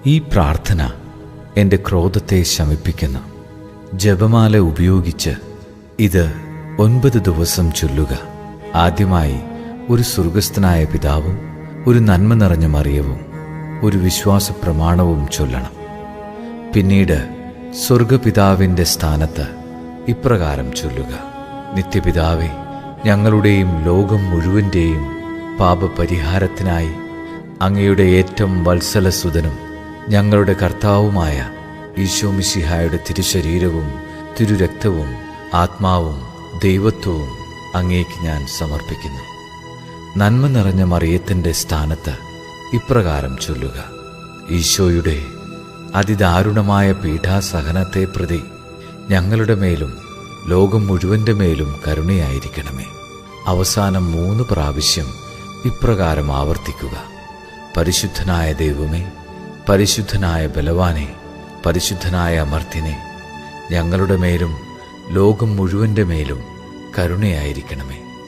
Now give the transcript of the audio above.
ഈ പ്രാർത്ഥന എൻ്റെ ക്രോധത്തെ ശമിപ്പിക്കുന്നു. ജപമാല ഉപയോഗിച്ച് ഇത് 9 ദിവസം ചൊല്ലുക. ആദ്യമായി ഒരു സ്വർഗസ്ഥനായ പിതാവും ഒരു നന്മ നിറഞ്ഞ മറിയവും ഒരു വിശ്വാസ പ്രമാണവും ചൊല്ലണം. പിന്നീട് സ്വർഗപിതാവിൻ്റെ സ്ഥാനത്ത് ഇപ്രകാരം ചൊല്ലുക: നിത്യപിതാവേ, ഞങ്ങളുടെയും ലോകം മുഴുവൻ്റെയും പാപപരിഹാരത്തിനായി അങ്ങയുടെ ഏറ്റവും വത്സലസുതനും ഞങ്ങളുടെ കർത്താവുമായ ഈശോമിശിഹായുടെ തിരുശരീരവും തിരുരക്തവും ആത്മാവും ദൈവത്വവും അങ്ങേക്ക് ഞാൻ സമർപ്പിക്കുന്നു. നന്മ നിറഞ്ഞ മറിയത്തിൻ്റെ സ്ഥാനത്ത് ഇപ്രകാരം ചൊല്ലുക: ഈശോയുടെ അതിദാരുണമായ പീഠാസഹനത്തെ പ്രതി ഞങ്ങളുടെ മേലും ലോകം മുഴുവൻ്റെ മേലും കരുണയായിരിക്കണമേ. അവസാനം 3 പ്രാവശ്യം ഇപ്രകാരം ആവർത്തിക്കുക: പരിശുദ്ധനായ ദൈവമേ, പരിശുദ്ധനായ ബലവാനെ, പരിശുദ്ധനായ അമർത്യനെ, ഞങ്ങളുടെ മേലും ലോകം മുഴുവൻ്റെ മേലും കരുണയായിരിക്കണമേ.